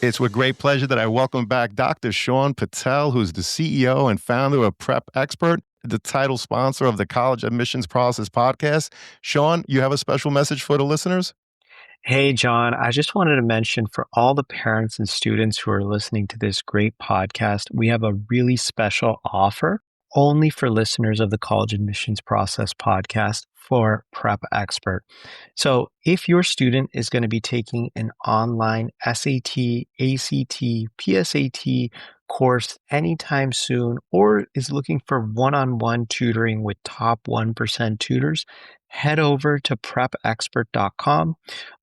It's with great pleasure that I welcome back Dr. Sean Patel, who's the CEO and founder of Prep Expert, the title sponsor of the College Admissions Process podcast. Sean, you have a special message for the listeners? Hey, John, I just wanted to mention for all the parents and students who are listening to this great podcast, we have a really special offer only for listeners of the College Admissions Process podcast for Prep Expert. So if your student is going to be taking an online SAT, ACT, PSAT course anytime soon, or is looking for one-on-one tutoring with top 1% tutors, head over to prepexpert.com.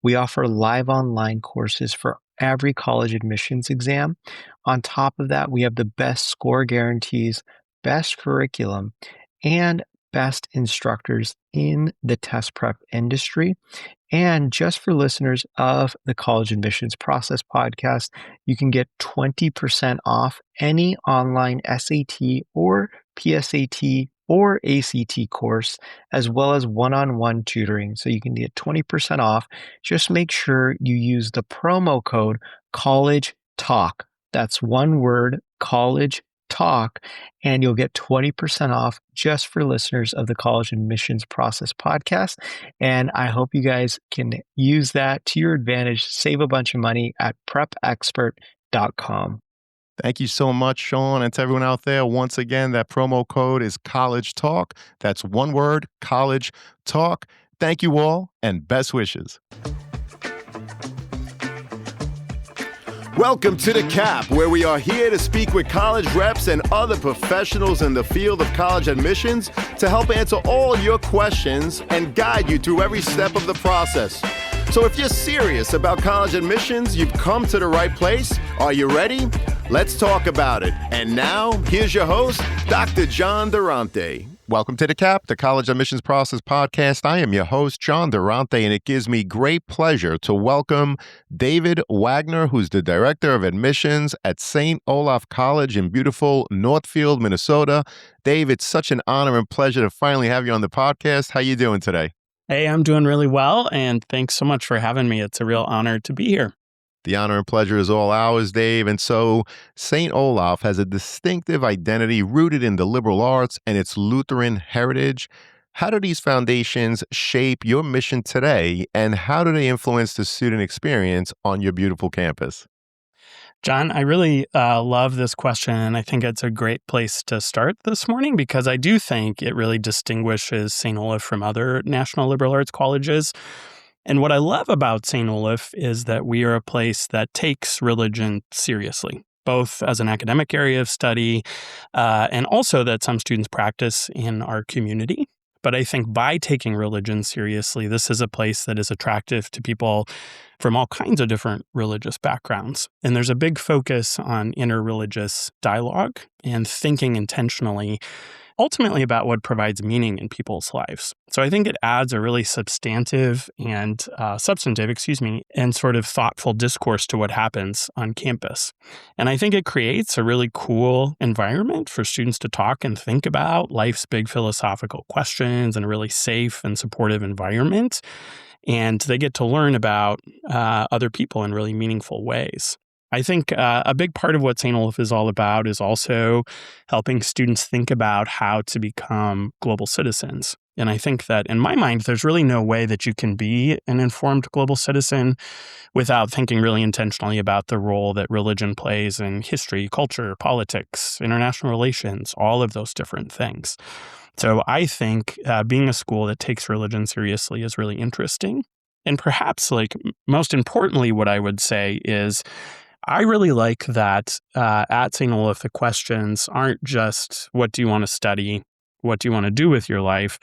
We offer live online courses for every college admissions exam. On top of that, we have the best score guarantees, best curriculum, and best instructors in the test prep industry. And just for listeners of the College Admissions Process podcast, you can get 20% off any online SAT or PSAT or ACT course, as well as one-on-one tutoring. So you can get 20% off. Just make sure you use the promo code College Talk. That's one word, College Talk, and you'll get 20% off just for listeners of the College Admissions Process podcast. And I hope you guys can use that to your advantage, save a bunch of money at prepexpert.com. Thank you so much, Sean. And to everyone out there, once again, that promo code is College Talk. That's one word, College Talk. Thank you all, and best wishes. Welcome to The Cap, where we are here to speak with college reps and other professionals in the field of college admissions to help answer all your questions and guide you through every step of the process. So if you're serious about college admissions, you've come to the right place. Are you ready? Let's talk about it. And now, here's your host, Dr. John Durante. Welcome to The Cap, the College Admissions Process podcast. I am your host, John Durante, and it gives me great pleasure to welcome David Wagner, who's the Director of Admissions at St. Olaf College in beautiful Northfield, Minnesota. Dave, it's such an honor and pleasure to finally have you on the podcast. How you doing today? Hey, I'm doing really well, and thanks so much for having me. It's a real honor to be here. The honor and pleasure is all ours, Dave. And so St. Olaf has a distinctive identity rooted in the liberal arts and its Lutheran heritage. How do these foundations shape your mission today, and how do they influence the student experience on your beautiful campus? John, I really love this question, and I think it's a great place to start this morning because I do think it really distinguishes St. Olaf from other national liberal arts colleges. And what I love about St. Olaf is that we are a place that takes religion seriously, both as an academic area of study and also that some students practice in our community. But I think by taking religion seriously, this is a place that is attractive to people from all kinds of different religious backgrounds. And there's a big focus on interreligious dialogue and thinking intentionally, ultimately about what provides meaning in people's lives. So I think it adds a really substantive and sort of thoughtful discourse to what happens on campus. And I think it creates a really cool environment for students to talk and think about life's big philosophical questions in a really safe and supportive environment. And they get to learn about other people in really meaningful ways. I think a big part of what St. Olaf is all about is also helping students think about how to become global citizens. And I think that in my mind, there's really no way that you can be an informed global citizen without thinking really intentionally about the role that religion plays in history, culture, politics, international relations, all of those different things. So I think being a school that takes religion seriously is really interesting. And perhaps most importantly, what I would say is I really like that at St. Olaf, the questions aren't just what do you want to study, what do you want to do with your life.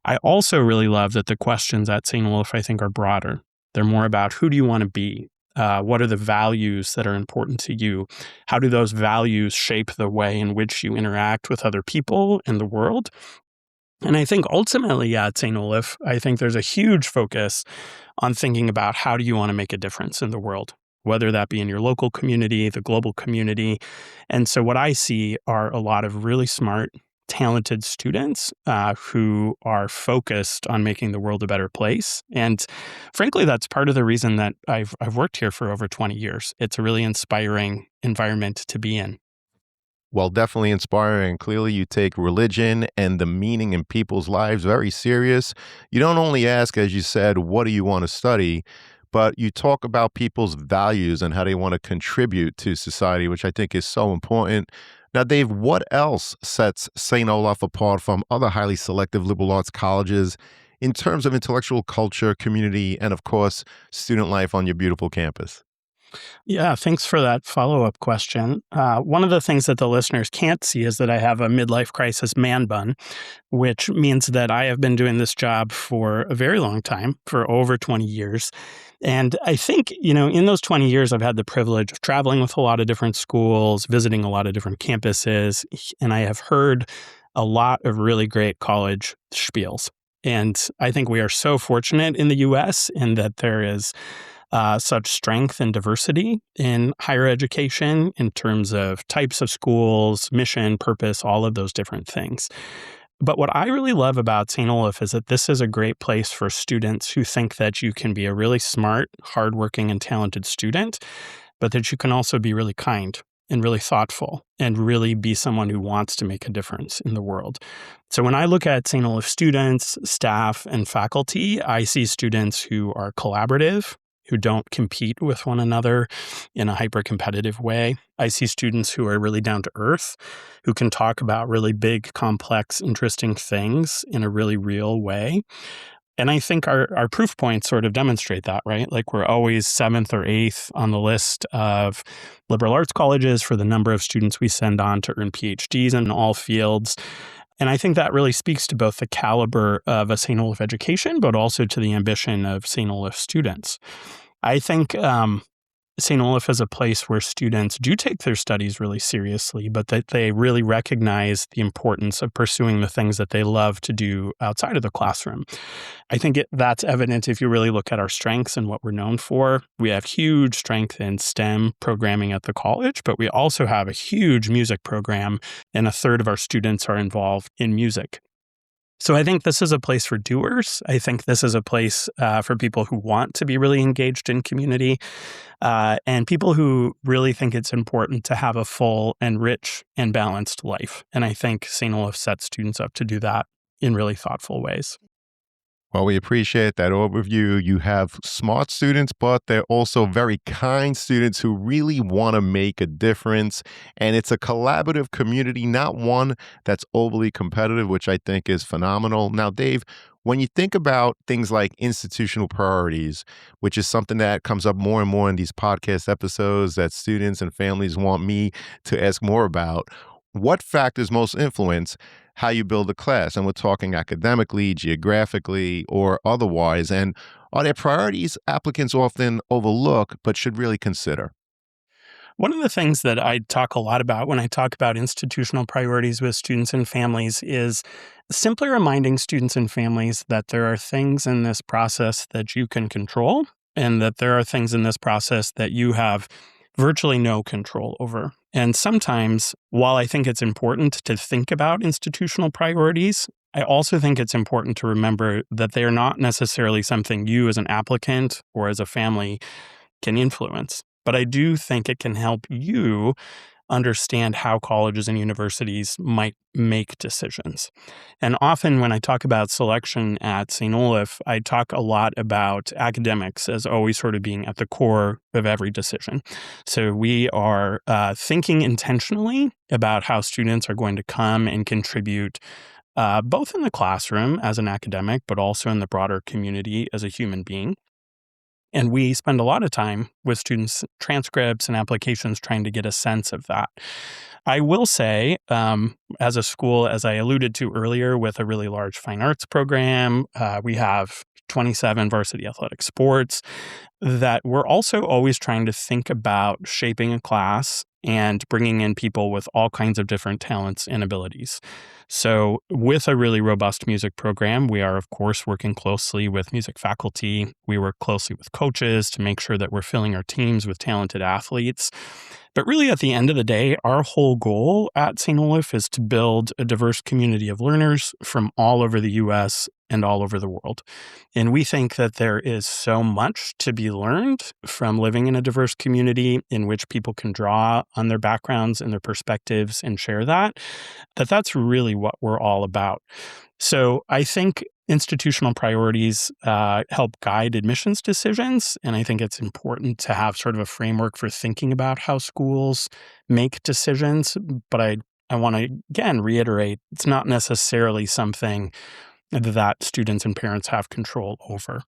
I also really love that the questions at St. Olaf, I think, are broader. They're more about who do you want to be? What are the values that are important to you? How do those values shape the way in which you interact with other people in the world? And I think ultimately at St. Olaf, I think there's a huge focus on thinking about how do you want to make a difference in the world, whether that be in your local community, the global community. And so what I see are a lot of really smart, talented students who are focused on making the world a better place. And frankly, that's part of the reason that I've worked here for over 20 years. It's a really inspiring environment to be in. Well, definitely inspiring. Clearly, you take religion and the meaning in people's lives very serious. You don't only ask, as you said, what do you want to study, but you talk about people's values and how they want to contribute to society, which I think is so important. Now, Dave, what else sets St. Olaf apart from other highly selective liberal arts colleges in terms of intellectual culture, community, and of course, student life on your beautiful campus? Yeah, thanks for that follow-up question. One of the things that the listeners can't see is that I have a midlife crisis man bun, which means that I have been doing this job for a very long time, for over 20 years. And I think, in those 20 years, I've had the privilege of traveling with a lot of different schools, visiting a lot of different campuses, and I have heard a lot of really great college spiels. And I think we are so fortunate in the U.S. in that there is such strength and diversity in higher education in terms of types of schools, mission, purpose, all of those different things. But what I really love about St. Olaf is that this is a great place for students who think that you can be a really smart, hardworking, and talented student, but that you can also be really kind and really thoughtful and really be someone who wants to make a difference in the world. So when I look at St. Olaf students, staff, and faculty, I see students who are collaborative, who don't compete with one another in a hyper-competitive way. I see students who are really down to earth, who can talk about really big, complex, interesting things in a really real way. And I think our proof points sort of demonstrate that, right? Like we're always 7th or 8th on the list of liberal arts colleges for the number of students we send on to earn PhDs in all fields. And I think that really speaks to both the caliber of a St. Olaf education, but also to the ambition of St. Olaf students. I think St. Olaf is a place where students do take their studies really seriously, but that they really recognize the importance of pursuing the things that they love to do outside of the classroom. I think that's evident if you really look at our strengths and what we're known for. We have huge strength in STEM programming at the college, but we also have a huge music program, and a third of our students are involved in music. So I think this is a place for doers. I think this is a place for people who want to be really engaged in community and people who really think it's important to have a full and rich and balanced life. And I think St. Olaf sets students up to do that in really thoughtful ways. Well, we appreciate that overview. You have smart students, but they're also very kind students who really want to make a difference. And it's a collaborative community, not one that's overly competitive, which I think is phenomenal. Now, Dave, when you think about things like institutional priorities, which is something that comes up more and more in these podcast episodes that students and families want me to ask more about, what factors most influence how you build a class? And we're talking academically, geographically, or otherwise. And are there priorities applicants often overlook but should really consider? One of the things that I talk a lot about when I talk about institutional priorities with students and families is simply reminding students and families that there are things in this process that you can control and that there are things in this process that you have virtually no control over. And sometimes, while I think it's important to think about institutional priorities, I also think it's important to remember that they are not necessarily something you as an applicant or as a family can influence. But I do think it can help you understand how colleges and universities might make decisions. And often when I talk about selection at St. Olaf, I talk a lot about academics as always sort of being at the core of every decision. So we are thinking intentionally about how students are going to come and contribute both in the classroom as an academic, but also in the broader community as a human being. And we spend a lot of time with students' transcripts and applications trying to get a sense of that. I will say, as a school, as I alluded to earlier, with a really large fine arts program, we have 27 varsity athletic sports, that we're also always trying to think about shaping a class and bringing in people with all kinds of different talents and abilities. So with a really robust music program, we are, of course, working closely with music faculty. We work closely with coaches to make sure that we're filling our teams with talented athletes. But really, at the end of the day, our whole goal at St. Olaf is to build a diverse community of learners from all over the U.S. and all over the world. And we think that there is so much to be learned from living in a diverse community in which people can draw on their backgrounds and their perspectives and share that's really what we're all about. So I think institutional priorities help guide admissions decisions, and I think it's important to have sort of a framework for thinking about how schools make decisions. But I want to, again, reiterate, it's not necessarily something that students and parents have control over.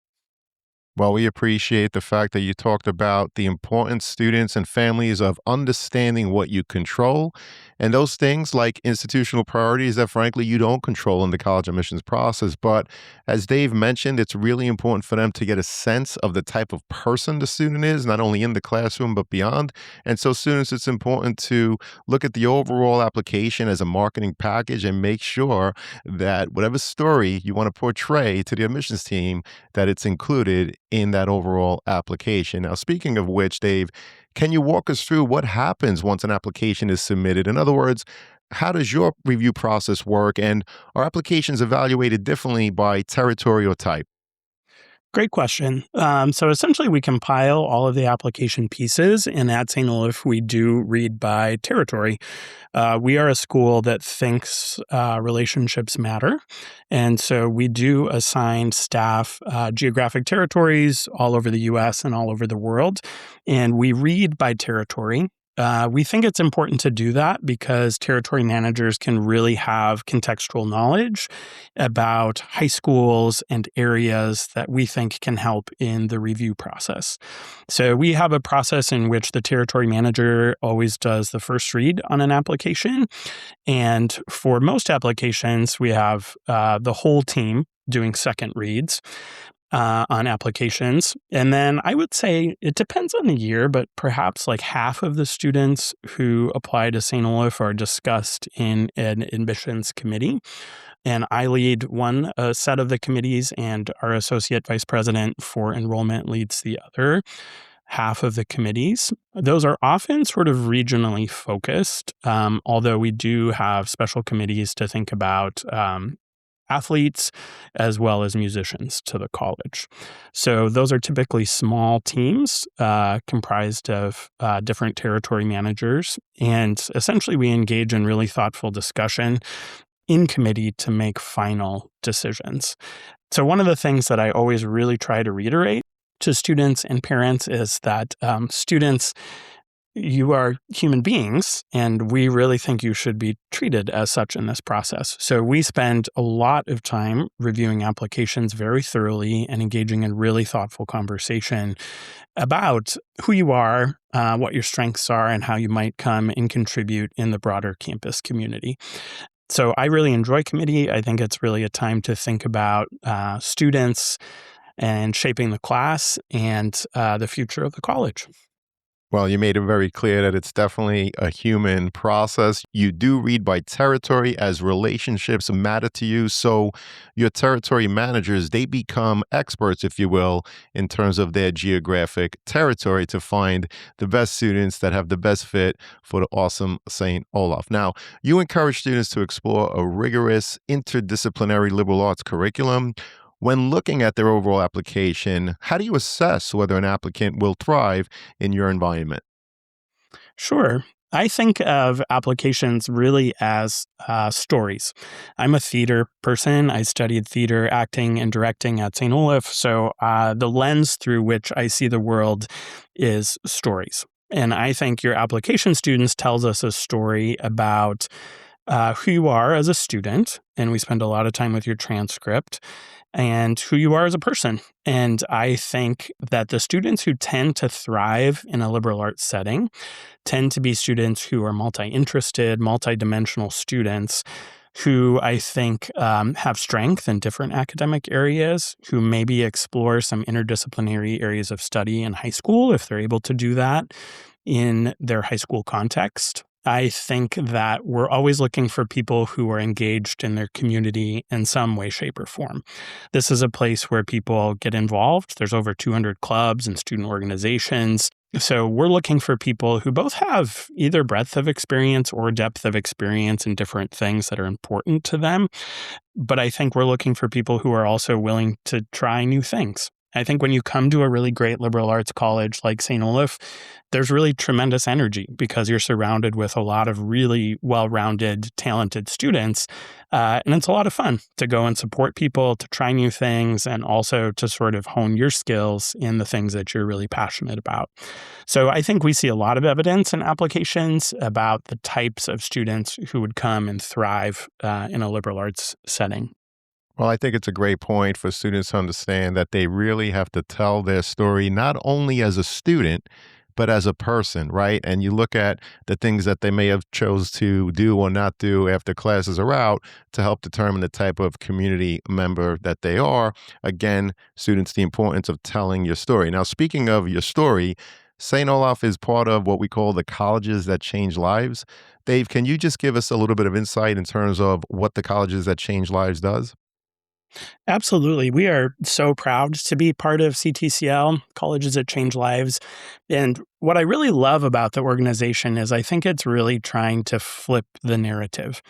Well, we appreciate the fact that you talked about the importance, students and families, of understanding what you control and those things like institutional priorities that, frankly, you don't control in the college admissions process. But as Dave mentioned, it's really important for them to get a sense of the type of person the student is, not only in the classroom, but beyond. And so students, it's important to look at the overall application as a marketing package and make sure that whatever story you want to portray to the admissions team, that it's included in that overall application. Now, speaking of which, Dave, can you walk us through what happens once an application is submitted? In other words, how does your review process work, and are applications evaluated differently by territory or type? Great question. So essentially, we compile all of the application pieces, and at St. Olaf, we do read by territory. We are a school that thinks relationships matter, and so we do assign staff geographic territories all over the U.S. and all over the world, and we read by territory. We think it's important to do that because territory managers can really have contextual knowledge about high schools and areas that we think can help in the review process. So we have a process in which the territory manager always does the first read on an application. And for most applications, we have the whole team doing second reads on applications. And then I would say it depends on the year, but perhaps like half of the students who apply to St. Olaf are discussed in an admissions committee. And I lead one set of the committees, and our associate vice president for enrollment leads the other half of the committees. Those are often sort of regionally focused, although we do have special committees to think about athletes as well as musicians to the college. So those are typically small teams comprised of different territory managers. And essentially, we engage in really thoughtful discussion in committee to make final decisions. So one of the things that I always really try to reiterate to students and parents is that students, you are human beings, and we really think you should be treated as such in this process. So we spend a lot of time reviewing applications very thoroughly and engaging in really thoughtful conversation about who you are, what your strengths are, and how you might come and contribute in the broader campus community. So I really enjoy committee. I think it's really a time to think about students and shaping the class and the future of the college. Well, you made it very clear that it's definitely a human process. You do read by territory as relationships matter to you. So your territory managers, they become experts, if you will, in terms of their geographic territory to find the best students that have the best fit for the awesome St. Olaf. Now, you encourage students to explore a rigorous interdisciplinary liberal arts curriculum. When looking at their overall application, how do you assess whether an applicant will thrive in your environment? Sure. I think of applications really as stories. I'm a theater person. I studied theater, acting, and directing at St. Olaf. So the lens through which I see the world is stories. And I think your application students tells us a story about who you are as a student, and we spend a lot of time with your transcript, and who you are as a person. And I think that the students who tend to thrive in a liberal arts setting tend to be students who are multi-interested, multi-dimensional students who I think have strength in different academic areas, who maybe explore some interdisciplinary areas of study in high school if they're able to do that, in their high school context. I think that we're always looking for people who are engaged in their community in some way, shape, or form. This is a place where people get involved. There's over 200 clubs and student organizations. So we're looking for people who both have either breadth of experience or depth of experience in different things that are important to them. But I think we're looking for people who are also willing to try new things. I think when you come to a really great liberal arts college like St. Olaf, there's really tremendous energy because you're surrounded with a lot of really well-rounded, talented students. And it's a lot of fun to go and support people, to try new things, and also to sort of hone your skills in the things that you're really passionate about. So I think we see a lot of evidence in applications about the types of students who would come and thrive in a liberal arts setting. Well, I think it's a great point for students to understand that they really have to tell their story, not only as a student, but as a person, right? And you look at the things that they may have chose to do or not do after classes are out to help determine the type of community member that they are. Again, students, the importance of telling your story. Now, speaking of your story, St. Olaf is part of what we call the colleges that change lives. Dave, can you just give us a little bit of insight in terms of what the colleges that change lives does? Absolutely. We are so proud to be part of CTCL, Colleges That Change Lives. And what I really love about the organization is I think it's really trying to flip the narrative.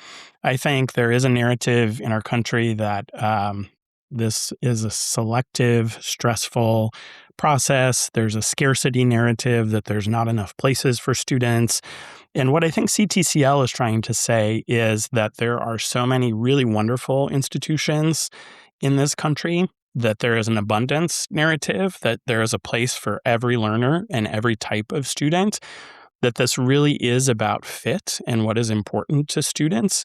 I think there is a narrative in our country that this is a selective, stressful process. There's a scarcity narrative that there's not enough places for students. And what I think CTCL is trying to say is that there are so many really wonderful institutions in this country, that there is an abundance narrative, that there is a place for every learner and every type of student, that this really is about fit and what is important to students.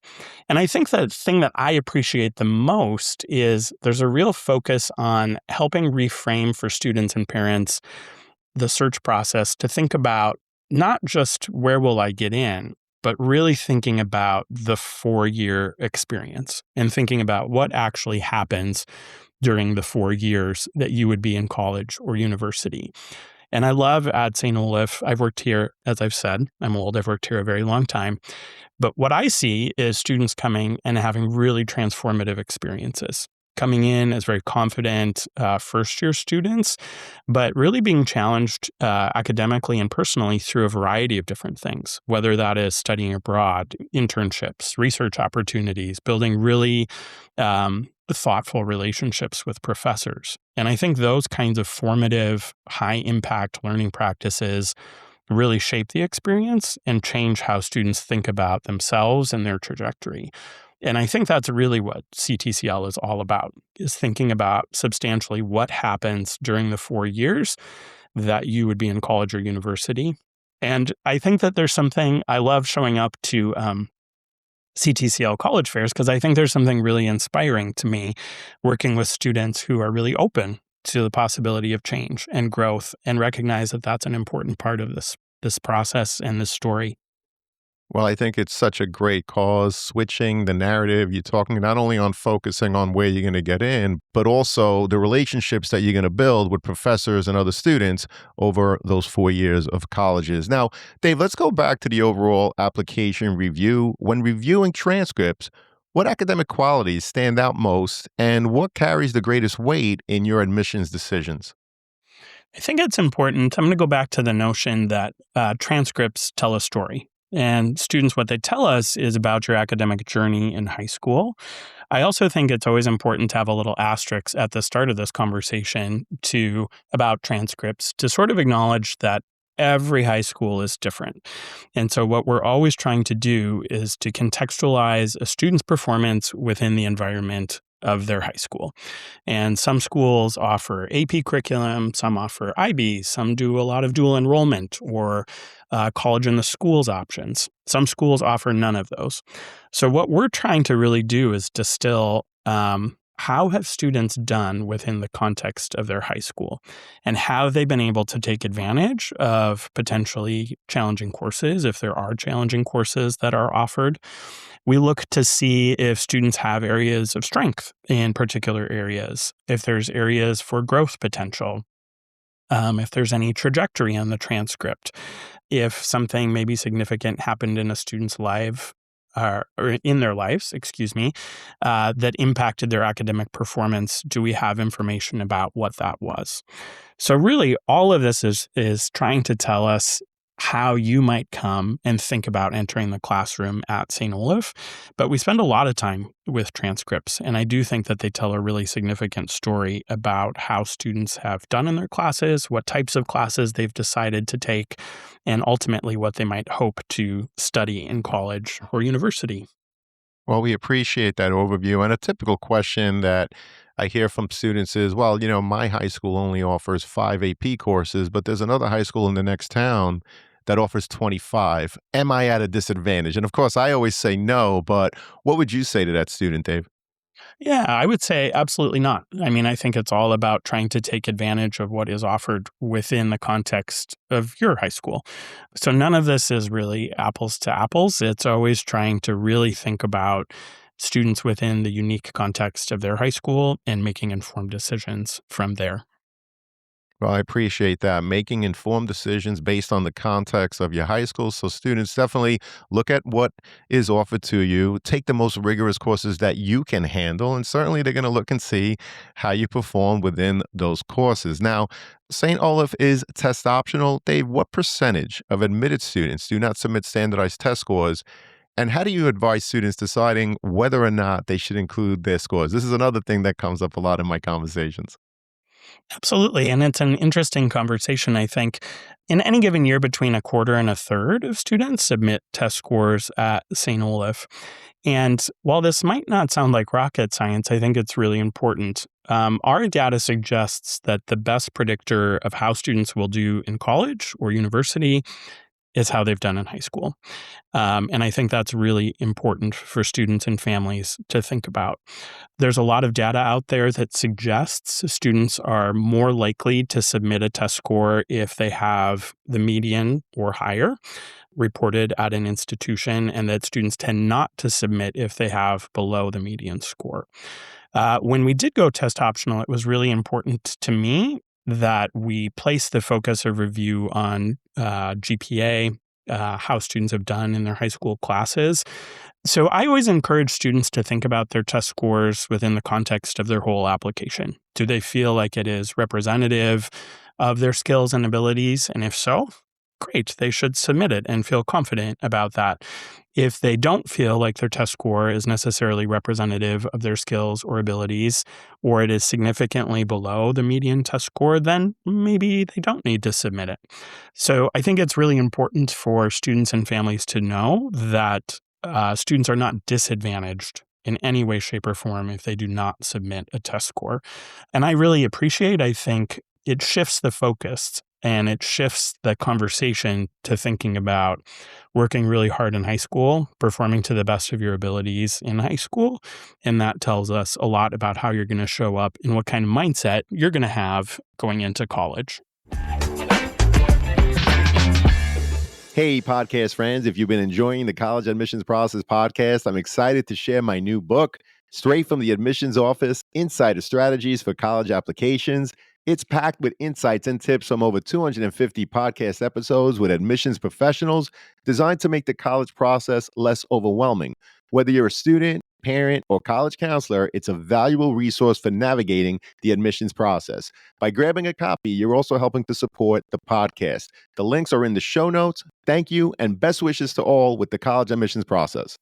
And I think the thing that I appreciate the most is there's a real focus on helping reframe for students and parents the search process to think about not just where will I get in, but really thinking about the 4-year experience and thinking about what actually happens during the 4 years that you would be in college or university. And I love at St. Olaf, I've worked here, as I've said, I'm old, I've worked here a very long time. But what I see is students coming and having really transformative experiences, coming in as very confident first-year students, but really being challenged academically and personally through a variety of different things, whether that is studying abroad, internships, research opportunities, building really thoughtful relationships with professors. And I think those kinds of formative, high-impact learning practices really shape the experience and change how students think about themselves and their trajectory. And I think that's really what CTCL is all about, is thinking about substantially what happens during the 4 years that you would be in college or university. And I think that there's something, I love showing up to CTCL college fairs because I think there's something really inspiring to me working with students who are really open to the possibility of change and growth and recognize that that's an important part of this process and this story. Well, I think it's such a great cause, switching the narrative. You're talking not only on focusing on where you're going to get in, but also the relationships that you're going to build with professors and other students over those 4 years of colleges. Now, Dave, let's go back to the overall application review. When reviewing transcripts, what academic qualities stand out most, and what carries the greatest weight in your admissions decisions? I think it's important. I'm going to go back to the notion that transcripts tell a story. And students, what they tell us is about your academic journey in high school. I also think it's always important to have a little asterisk at the start of this conversation about transcripts to sort of acknowledge that every high school is different. And so what we're always trying to do is to contextualize a student's performance within the environment of their high school. And some schools offer AP curriculum, some offer IB, some do a lot of dual enrollment or college in the schools options. Some schools offer none of those. So what we're trying to really do is distill how have students done within the context of their high school, and have they been able to take advantage of potentially challenging courses if there are challenging courses that are offered. We look to see if students have areas of strength in particular areas, if there's areas for growth potential, if there's any trajectory on the transcript. if something maybe significant happened in a student's life, or in their lives, that impacted their academic performance, do we have information about what that was? So really, all of this is trying to tell us how you might come and think about entering the classroom at St. Olaf. But we spend a lot of time with transcripts, and I do think that they tell a really significant story about how students have done in their classes, what types of classes they've decided to take, and ultimately what they might hope to study in college or university. Well, we appreciate that overview. And a typical question that I hear from students is, well, my high school only offers 5 AP courses, but there's another high school in the next town that offers 25. Am I at a disadvantage? And of course, I always say no, but what would you say to that student, Dave? Yeah, I would say absolutely not. I mean, I think it's all about trying to take advantage of what is offered within the context of your high school. So none of this is really apples to apples. It's always trying to really think about students within the unique context of their high school and making informed decisions from there. Well, I appreciate that. Making informed decisions based on the context of your high school. So students definitely look at what is offered to you, take the most rigorous courses that you can handle, and certainly they're going to look and see how you perform within those courses. Now, St. Olaf is test optional. Dave, what percentage of admitted students do not submit standardized test scores? And how do you advise students deciding whether or not they should include their scores? This is another thing that comes up a lot in my conversations. Absolutely. And it's an interesting conversation, I think. In any given year, between a quarter and a third of students submit test scores at St. Olaf. And while this might not sound like rocket science, I think it's really important. Our data suggests that the best predictor of how students will do in college or university is how they've done in high school. And I think that's really important for students and families to think about. There's a lot of data out there that suggests students are more likely to submit a test score if they have the median or higher reported at an institution, and that students tend not to submit if they have below the median score. When we did go test optional, it was really important to me that we place the focus of review on GPA, how students have done in their high school classes. So I always encourage students to think about their test scores within the context of their whole application. Do they feel like it is representative of their skills and abilities? And if so, great, they should submit it and feel confident about that. If they don't feel like their test score is necessarily representative of their skills or abilities, or it is significantly below the median test score, then maybe they don't need to submit it. So I think it's really important for students and families to know that students are not disadvantaged in any way, shape, or form if they do not submit a test score. And I think it shifts the focus and it shifts the conversation to thinking about working really hard in high school, performing to the best of your abilities in high school. And that tells us a lot about how you're going to show up and what kind of mindset you're going to have going into college. Hey, podcast friends, if you've been enjoying the College Admissions Process podcast, I'm excited to share my new book, Straight from the Admissions Office, Insider Strategies for College Applications. It's packed with insights and tips from over 250 podcast episodes with admissions professionals designed to make the college process less overwhelming. Whether you're a student, parent, or college counselor, it's a valuable resource for navigating the admissions process. By grabbing a copy, you're also helping to support the podcast. The links are in the show notes. Thank you, and best wishes to all with the college admissions process.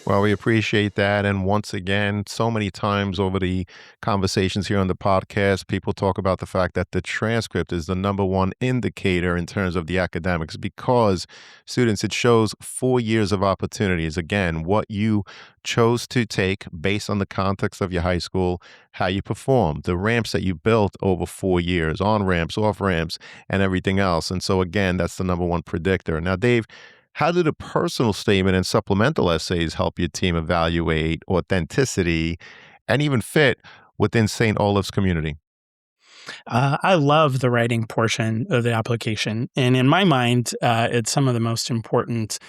Well, we appreciate that. And once again, so many times over the conversations here on the podcast, people talk about the fact that the transcript is the number one indicator in terms of the academics because students, it shows 4 years of opportunities. Again, what you chose to take based on the context of your high school, how you performed, the ramps that you built over 4 years, on ramps, off ramps, and everything else. And so again, that's the number one predictor. Now, Dave, how did a personal statement and supplemental essays help your team evaluate authenticity and even fit within St. Olaf's community? I love the writing portion of the application. And in my mind, it's some of the most important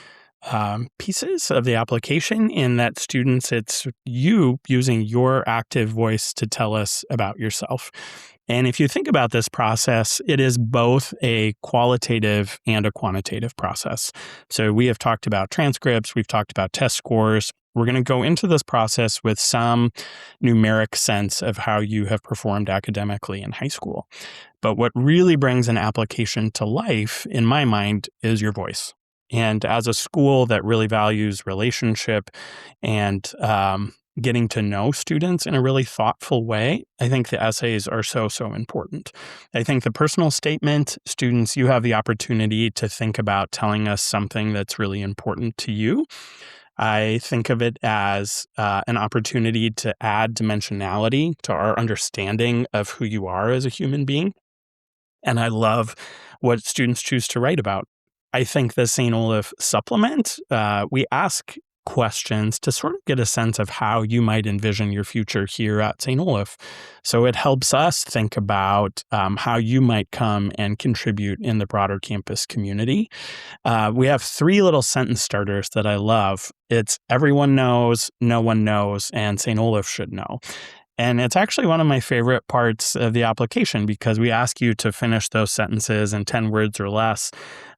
pieces of the application in that students, it's you using your active voice to tell us about yourself. And if you think about this process, it is both a qualitative and a quantitative process. So we have talked about transcripts, we've talked about test scores. We're going to go into this process with some numeric sense of how you have performed academically in high school. But what really brings an application to life, in my mind, is your voice. And as a school that really values relationship and getting to know students in a really thoughtful way, I think the essays are so important. I think the personal statement, students, you have the opportunity to think about telling us something that's really important to you. I think of it as an opportunity to add dimensionality to our understanding of who you are as a human being. And I love what students choose to write about. I think the St. Olaf supplement, we ask questions to sort of get a sense of how you might envision your future here at St. Olaf. So it helps us think about how you might come and contribute in the broader campus community. We have 3 little sentence starters that I love. It's everyone knows, no one knows, and St. Olaf should know. And it's actually one of my favorite parts of the application because we ask you to finish those sentences in 10 words or less.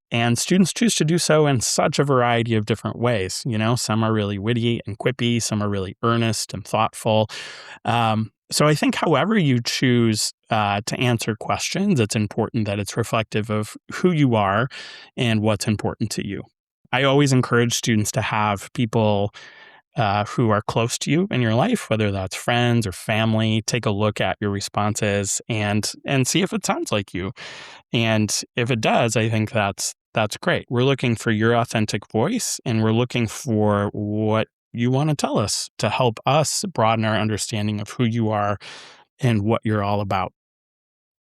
And students choose to do so in such a variety of different ways. You know, some are really witty and quippy, some are really earnest and thoughtful. So I think however you choose to answer questions, it's important that it's reflective of who you are and what's important to you. I always encourage students to have people who are close to you in your life, whether that's friends or family, take a look at your responses and see if it sounds like you. And if it does, I think that's great. We're looking for your authentic voice, and we're looking for what you want to tell us to help us broaden our understanding of who you are and what you're all about.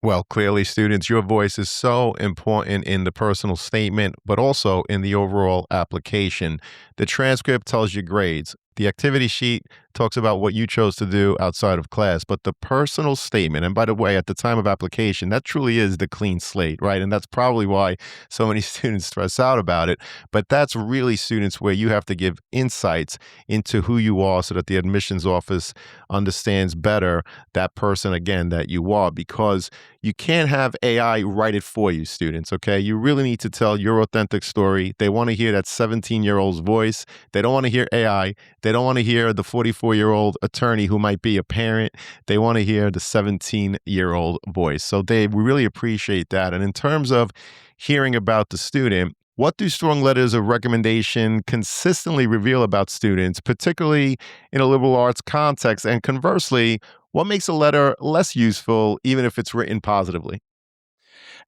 Well, clearly, students, your voice is so important in the personal statement, but also in the overall application. The transcript tells you grades. The activity sheet talks about what you chose to do outside of class, but the personal statement, and by the way, at the time of application, that truly is the clean slate, right? And that's probably why so many students stress out about it. But that's really, students, where you have to give insights into who you are so that the admissions office understands better that person, again, that you are, because you can't have AI write it for you, students, okay? You really need to tell your authentic story. They want to hear that 17-year-old's voice. They don't want to hear AI. They don't want to hear the 44-year-old attorney who might be a parent. They want to hear the 17-year-old voice. So we really appreciate that. And in terms of hearing about the student, what do strong letters of recommendation consistently reveal about students, particularly in a liberal arts context? And conversely, what makes a letter less useful, even if it's written positively?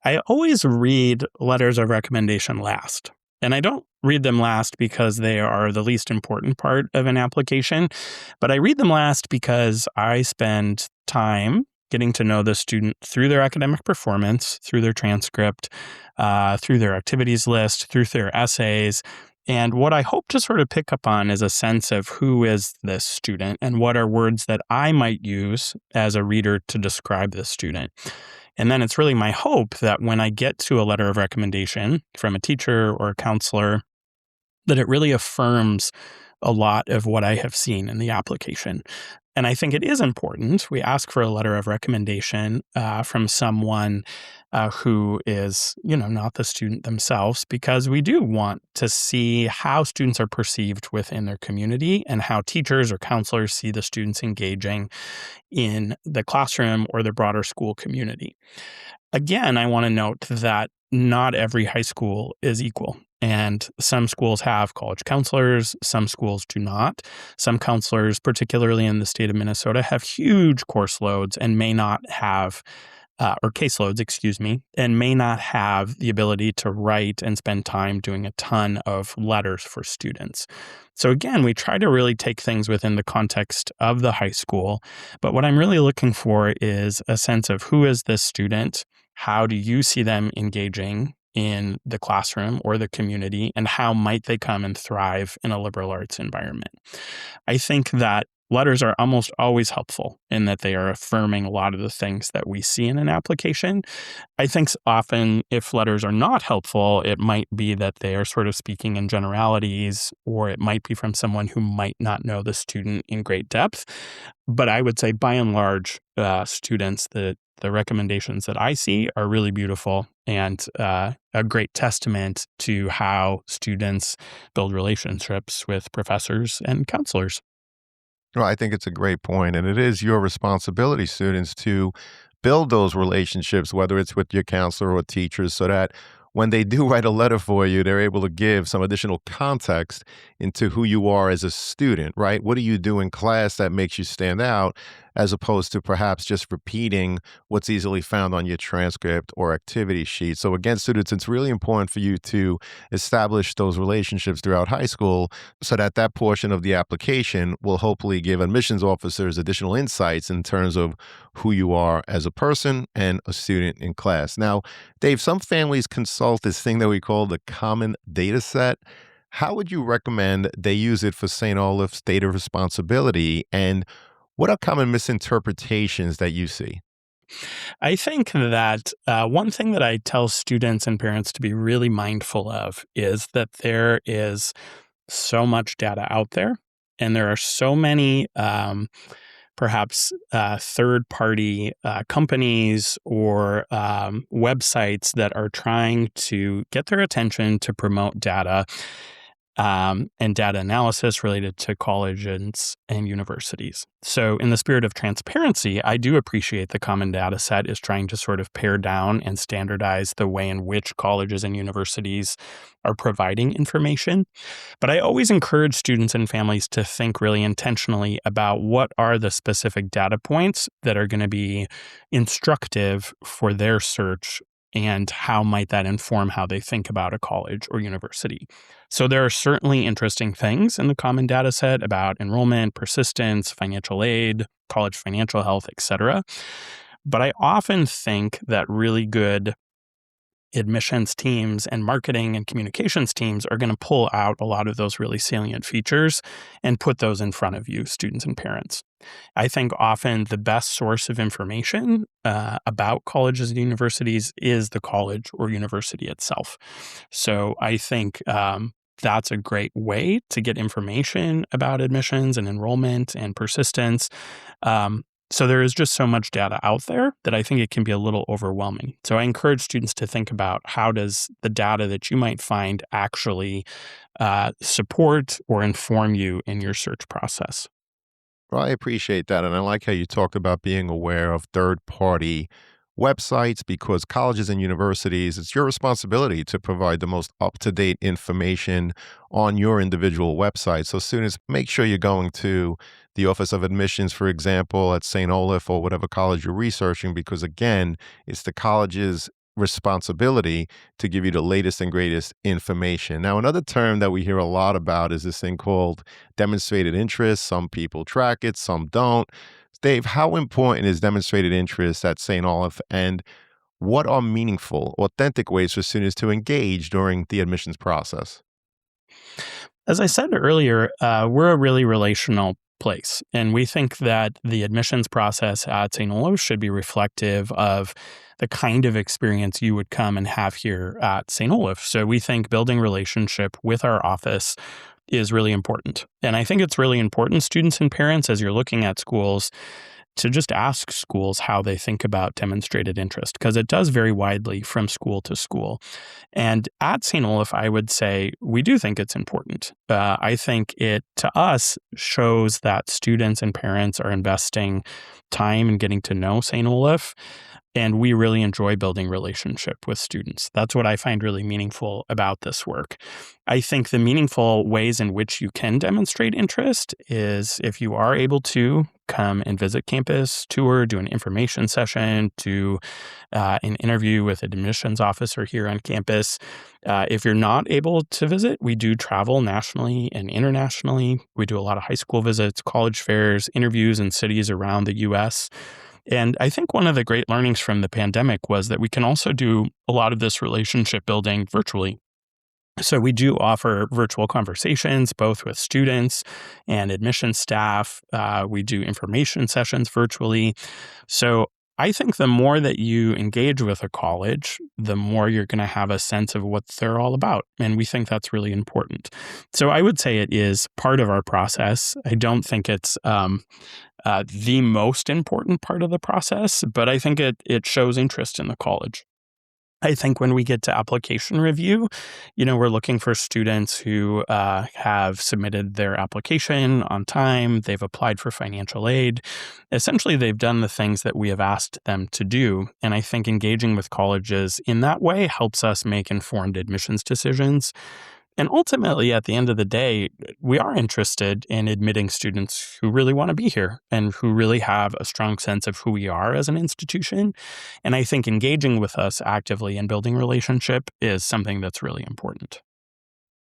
I always read letters of recommendation last. And I don't read them last because they are the least important part of an application, but I read them last because I spend time getting to know the student through their academic performance, through their transcript, through their activities list, through their essays. And what I hope to sort of pick up on is a sense of who is this student and what are words that I might use as a reader to describe this student. And then it's really my hope that when I get to a letter of recommendation from a teacher or a counselor, that it really affirms a lot of what I have seen in the application. And I think it is important. We ask for a letter of recommendation from someone who is, not the student themselves, because we do want to see how students are perceived within their community and how teachers or counselors see the students engaging in the classroom or the broader school community. Again, I want to note that not every high school is equal. And some schools have college counselors, some schools do not. Some counselors, particularly in the state of Minnesota, have huge course loads and may not have, or caseloads, and may not have the ability to write and spend time doing a ton of letters for students. So again, we try to really take things within the context of the high school. But what I'm really looking for is a sense of who is this student? How do you see them engaging in the classroom or the community, and how might they come and thrive in a liberal arts environment? I think that letters are almost always helpful in that they are affirming a lot of the things that we see in an application. I think often if letters are not helpful, it might be that they are sort of speaking in generalities, or it might be from someone who might not know the student in great depth. But I would say by and large, students, the recommendations that I see are really beautiful and a great testament to how students build relationships with professors and counselors. Well, I think it's a great point, and it is your responsibility, students, to build those relationships, whether it's with your counselor or teachers, so that when they do write a letter for you, they're able to give some additional context into who you are as a student, right? What do you do in class that makes you stand out, as opposed to perhaps just repeating what's easily found on your transcript or activity sheet. So again, students, it's really important for you to establish those relationships throughout high school so that that portion of the application will hopefully give admissions officers additional insights in terms of who you are as a person and a student in class. Now, Dave, some families consult this thing that we call the common data set. How would you recommend they use it for St. Olaf's data responsibility? And what are common misinterpretations that you see? I think that one thing that I tell students and parents to be really mindful of is that there is so much data out there, and there are so many perhaps third-party companies or websites that are trying to get their attention to promote data and data analysis related to colleges and universities. So in the spirit of transparency, I do appreciate the common data set is trying to sort of pare down and standardize the way in which colleges and universities are providing information. But I always encourage students and families to think really intentionally about what are the specific data points that are going to be instructive for their search, and how might that inform how they think about a college or university. So there are certainly interesting things in the common data set about enrollment, persistence, financial aid, college financial health, etc. But I often think that really good admissions teams and marketing and communications teams are going to pull out a lot of those really salient features and put those in front of you, students and parents. I think often the best source of information about colleges and universities is the college or university itself. So I think that's a great way to get information about admissions and enrollment and persistence. So there is just so much data out there that I think it can be a little overwhelming. So I encourage students to think about how does the data that you might find actually support or inform you in your search process. Well, I appreciate that. And I like how you talked about being aware of third-party websites, because colleges and universities, it's your responsibility to provide the most up-to-date information on your individual website. So students, make sure you're going to the Office of Admissions, for example, at St. Olaf or whatever college you're researching, because again, it's the college's responsibility to give you the latest and greatest information. Now, another term that we hear a lot about is this thing called demonstrated interest. Some people track it, some don't. Dave, how important is demonstrated interest at St. Olaf, and what are meaningful, authentic ways for students to engage during the admissions process? As I said earlier, we're a really relational place, and we think that the admissions process at St. Olaf should be reflective of the kind of experience you would come and have here at St. Olaf. So we think building relationship with our office is really important. And I think it's really important, students and parents, as you're looking at schools, to just ask schools how they think about demonstrated interest, because it does vary widely from school to school. And at St. Olaf, I would say we do think it's important. I think it, to us, shows that students and parents are investing time in getting to know St. Olaf, and we really enjoy building relationship with students. That's what I find really meaningful about this work. I think the meaningful ways in which you can demonstrate interest is if you are able to come and visit campus, tour, do an information session, do an interview with an admissions officer here on campus. If you're not able to visit, we do travel nationally and internationally. We do a lot of high school visits, college fairs, interviews in cities around the U.S., and I think one of the great learnings from the pandemic was that we can also do a lot of this relationship building virtually. So we do offer virtual conversations, both with students and admission staff. We do information sessions virtually. So I think the more that you engage with a college, the more you're going to have a sense of what they're all about. And we think that's really important. So I would say it is part of our process. I don't think it's the most important part of the process, but I think it shows interest in the college. I think when we get to application review, we're looking for students who have submitted their application on time. They've applied for financial aid. Essentially, they've done the things that we have asked them to do. And I think engaging with colleges in that way helps us make informed admissions decisions. And ultimately, at the end of the day, we are interested in admitting students who really want to be here and who really have a strong sense of who we are as an institution. And I think engaging with us actively and building relationship is something that's really important.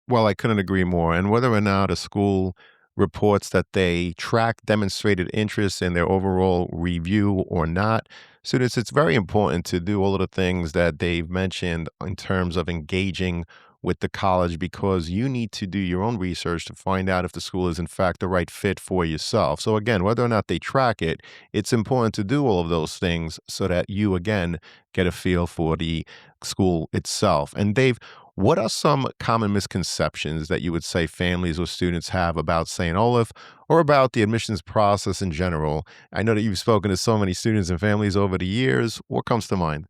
Well, I couldn't agree more. And whether or not a school reports that they track demonstrated interest in their overall review or not, students, it's very important to do all of the things that they've mentioned in terms of engaging with the college, because you need to do your own research to find out if the school is in fact the right fit for yourself. So again, whether or not they track it, it's important to do all of those things so that you again get a feel for the school itself. And Dave, what are some common misconceptions that you would say families or students have about St. Olaf or about the admissions process in general? I know that you've spoken to so many students and families over the years. What comes to mind?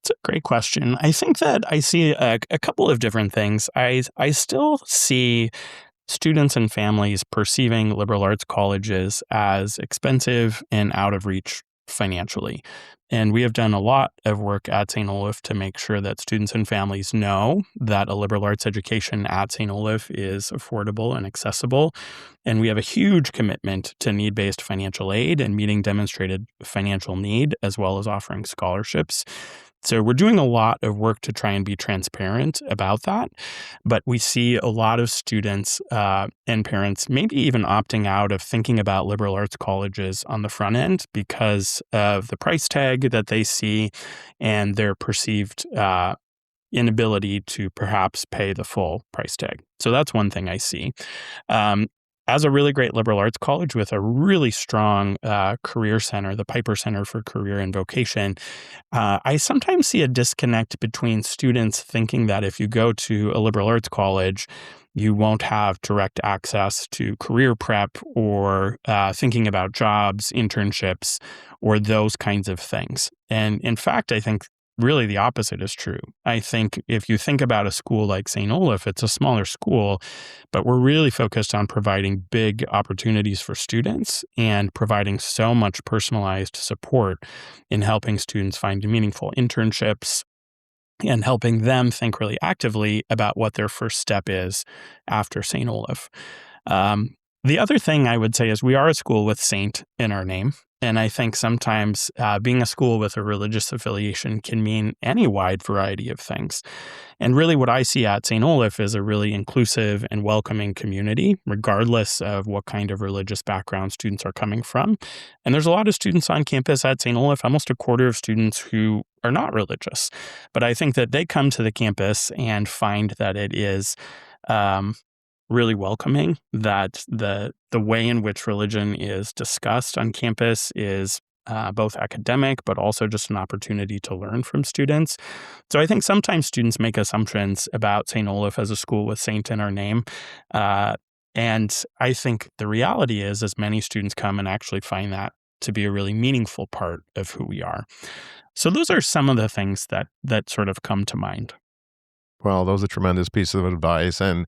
It's a great question. I think that I see a couple of different things. I still see students and families perceiving liberal arts colleges as expensive and out of reach financially. And we have done a lot of work at St. Olaf to make sure that students and families know that a liberal arts education at St. Olaf is affordable and accessible. And we have a huge commitment to need-based financial aid and meeting demonstrated financial need, as well as offering scholarships. So we're doing a lot of work to try and be transparent about that. But we see a lot of students and parents maybe even opting out of thinking about liberal arts colleges on the front end because of the price tag that they see and their perceived inability to perhaps pay the full price tag. So that's one thing I see. As a really great liberal arts college with a really strong career center, the Piper Center for Career and Vocation, I sometimes see a disconnect between students thinking that if you go to a liberal arts college, you won't have direct access to career prep or thinking about jobs, internships, or those kinds of things. And in fact, I think really the opposite is true. I think if you think about a school like St. Olaf, it's a smaller school, but we're really focused on providing big opportunities for students and providing so much personalized support in helping students find meaningful internships and helping them think really actively about what their first step is after St. Olaf. The other thing I would say is we are a school with Saint in our name. And I think sometimes being a school with a religious affiliation can mean any wide variety of things. And really what I see at St. Olaf is a really inclusive and welcoming community, regardless of what kind of religious background students are coming from. And there's a lot of students on campus at St. Olaf, almost a quarter of students who are not religious. But I think that they come to the campus and find that it is really welcoming, that the way in which religion is discussed on campus is both academic, but also just an opportunity to learn from students. So I think sometimes students make assumptions about St. Olaf as a school with Saint in our name. And I think the reality is, as many students come and actually find that to be a really meaningful part of who we are. So those are some of the things that sort of come to mind. Well, those are tremendous pieces of advice. And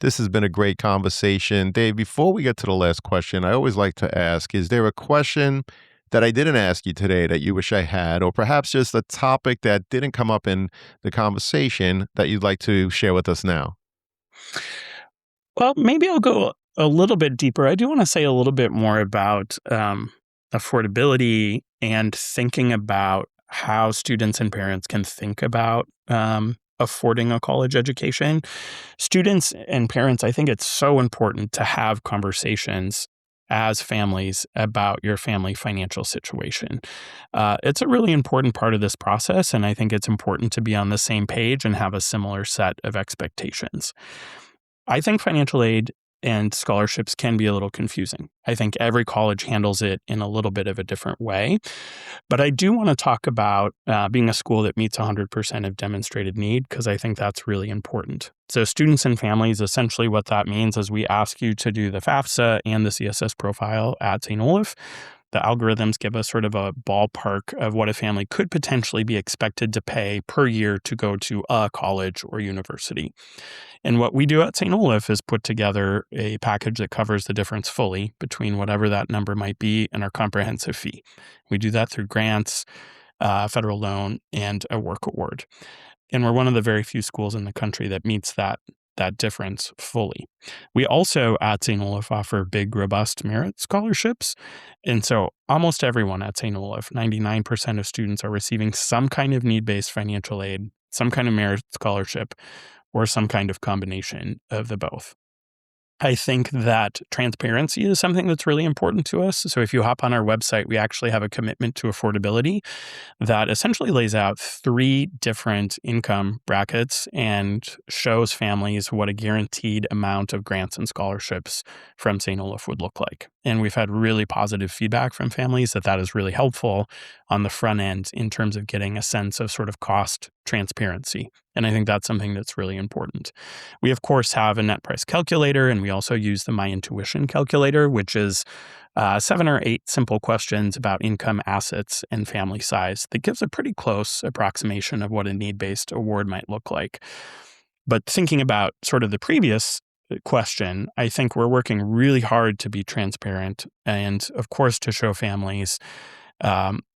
this has been a great conversation. Dave, before we get to the last question, I always like to ask, is there a question that I didn't ask you today that you wish I had, or perhaps just a topic that didn't come up in the conversation that you'd like to share with us now? Well, maybe I'll go a little bit deeper. I do want to say a little bit more about affordability and thinking about how students and parents can think about affording a college education. Students and parents, I think it's so important to have conversations as families about your family financial situation. It's a really important part of this process, and I think it's important to be on the same page and have a similar set of expectations. I think financial aid and scholarships can be a little confusing. I think every college handles it in a little bit of a different way. But I do want to talk about being a school that meets 100% of demonstrated need, because I think that's really important. So students and families, essentially what that means is we ask you to do the FAFSA and the CSS profile at St. Olaf. The algorithms give us sort of a ballpark of what a family could potentially be expected to pay per year to go to a college or university. And what we do at St. Olaf is put together a package that covers the difference fully between whatever that number might be and our comprehensive fee. We do that through grants, federal loan, and a work award. And we're one of the very few schools in the country that meets that difference fully. We also at St. Olaf offer big, robust merit scholarships. And so almost everyone at St. Olaf, 99% of students are receiving some kind of need-based financial aid, some kind of merit scholarship, or some kind of combination of the both. I think that transparency is something that's really important to us. So if you hop on our website, we actually have a commitment to affordability that essentially lays out 3 different income brackets and shows families what a guaranteed amount of grants and scholarships from St. Olaf would look like. And we've had really positive feedback from families that is really helpful on the front end in terms of getting a sense of sort of cost transparency. And I think that's something that's really important. We, of course, have a net price calculator, and we also use the My Intuition calculator, which is 7 or 8 simple questions about income, assets, and family size that gives a pretty close approximation of what a need-based award might look like. But thinking about sort of the previous question, I think we're working really hard to be transparent and, of course, to show families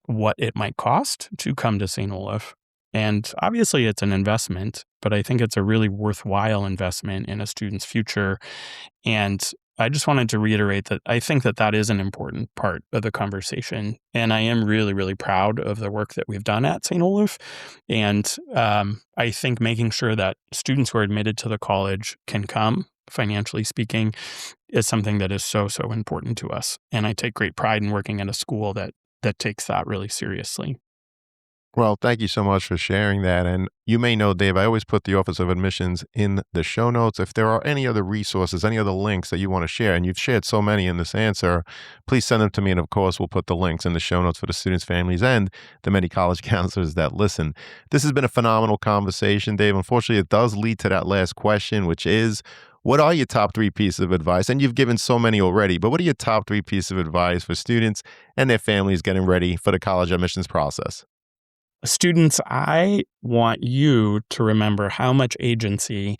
what it might cost to come to St. Olaf. And obviously it's an investment, but I think it's a really worthwhile investment in a student's future. And I just wanted to reiterate that I think that is an important part of the conversation. And I am really, really proud of the work that we've done at St. Olaf. And I think making sure that students who are admitted to the college can come, financially speaking, is something that is so, so important to us. And I take great pride in working at a school that takes that really seriously. Well, thank you so much for sharing that. And you may know, Dave, I always put the Office of Admissions in the show notes. If there are any other resources, any other links that you want to share, and you've shared so many in this answer, please send them to me. And of course, we'll put the links in the show notes for the students, families, and the many college counselors that listen. This has been a phenomenal conversation, Dave. Unfortunately, it does lead to that last question, which is, what are your top 3 pieces of advice? And you've given so many already, but what are your top 3 pieces of advice for students and their families getting ready for the college admissions process? Students, I want you to remember how much agency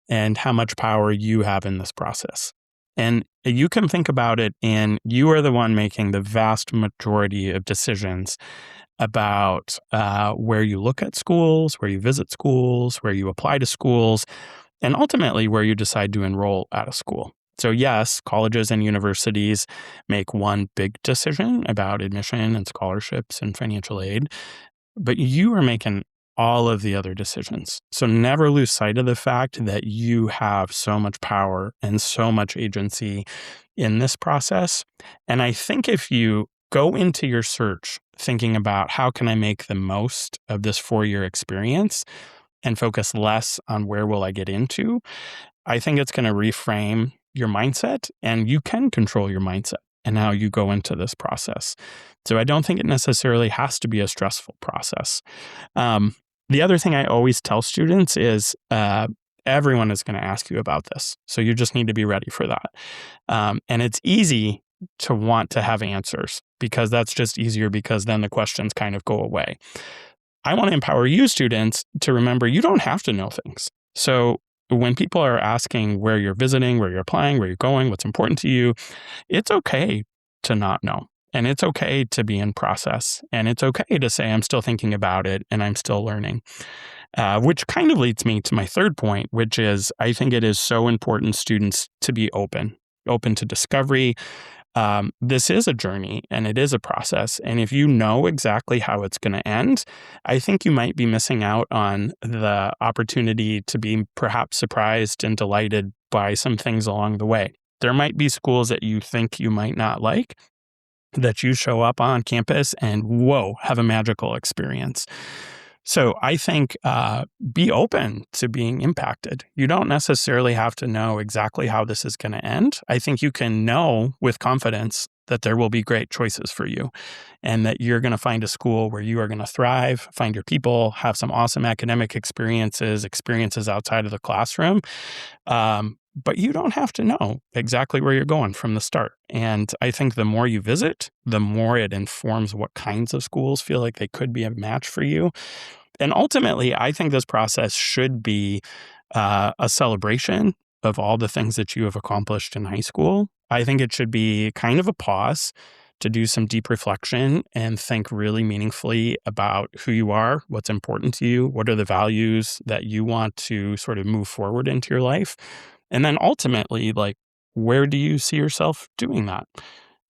and how much power you have in this process. And you can think about it, and you are the one making the vast majority of decisions about where you look at schools, where you visit schools, where you apply to schools, and ultimately where you decide to enroll at a school. So yes, colleges and universities make one big decision about admission and scholarships and financial aid, but you are making all of the other decisions. So never lose sight of the fact that you have so much power and so much agency in this process. And I think if you go into your search thinking about how can I make the most of this 4-year experience and focus less on where will I get into, I think it's going to reframe your mindset, and you can control your mindset and how you go into this process. So I don't think it necessarily has to be a stressful process. The other thing I always tell students is everyone is going to ask you about this. So you just need to be ready for that. And it's easy to want to have answers because that's just easier, because then the questions kind of go away. I want to empower you students to remember you don't have to know things. So when people are asking where you're visiting, where you're applying, where you're going, what's important to you, it's okay to not know. And it's okay to be in process. And it's okay to say, I'm still thinking about it and I'm still learning. Which kind of leads me to my third point, which is I think it is so important students to be open to discovery. This is a journey and it is a process. And if you know exactly how it's going to end, I think you might be missing out on the opportunity to be perhaps surprised and delighted by some things along the way. There might be schools that you think you might not like, that you show up on campus and whoa, have a magical experience. So I think be open to being impacted. You don't necessarily have to know exactly how this is going to end. I think you can know with confidence that there will be great choices for you and that you're going to find a school where you are going to thrive, find your people, have some awesome academic experiences outside of the classroom. But you don't have to know exactly where you're going from the start. And I think the more you visit, the more it informs what kinds of schools feel like they could be a match for you. And ultimately, I think this process should be a celebration of all the things that you have accomplished in high school. I think it should be kind of a pause to do some deep reflection and think really meaningfully about who you are, what's important to you, what are the values that you want to sort of move forward into your life. And then ultimately, like, where do you see yourself doing that?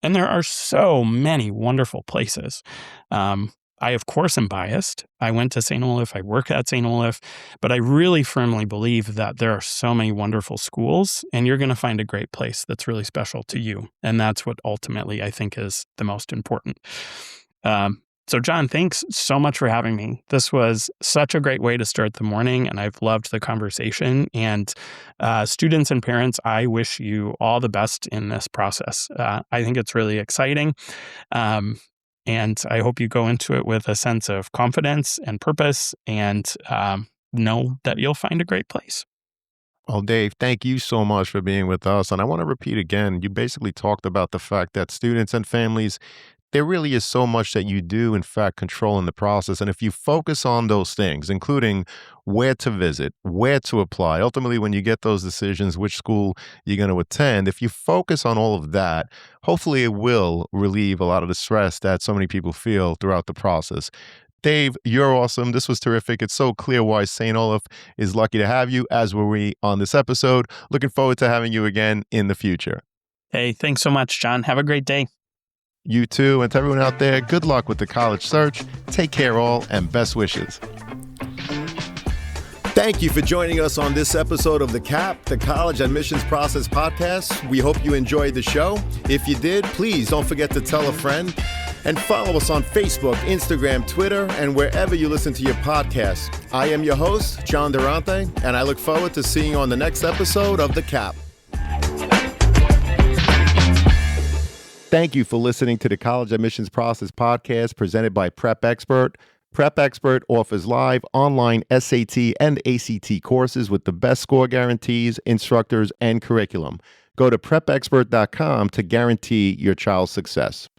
And there are so many wonderful places. I, of course, am biased. I went to St. Olaf. I work at St. Olaf. But I really firmly believe that there are so many wonderful schools, and you're going to find a great place that's really special to you. And that's what ultimately I think is the most important. So, John, thanks so much for having me. This was such a great way to start the morning, and I've loved the conversation. And students and parents, I wish you all the best in this process. I think it's really exciting. And I hope you go into it with a sense of confidence and purpose and know that you'll find a great place. Well, Dave, thank you so much for being with us. And I want to repeat again, you basically talked about the fact that students and families, there really is so much that you do, in fact, control in the process. And if you focus on those things, including where to visit, where to apply, ultimately, when you get those decisions, which school you're going to attend, if you focus on all of that, hopefully it will relieve a lot of the stress that so many people feel throughout the process. Dave, you're awesome. This was terrific. It's so clear why St. Olaf is lucky to have you, as were we on this episode. Looking forward to having you again in the future. Hey, thanks so much, John. Have a great day. You too, and to everyone out there, good luck with the college search. Take care all, and best wishes. Thank you for joining us on this episode of the CAP, the College Admissions Process Podcast. We hope you enjoyed the show. If you did, please don't forget to tell a friend and follow us on Facebook, Instagram, Twitter, and wherever you listen to your podcast. I am your host, John Durante, and I look forward to seeing you on the next episode of the CAP. Thank you for listening to the College Admissions Process Podcast presented by Prep Expert. Prep Expert offers live online SAT and ACT courses with the best score guarantees, instructors, and curriculum. Go to prepexpert.com to guarantee your child's success.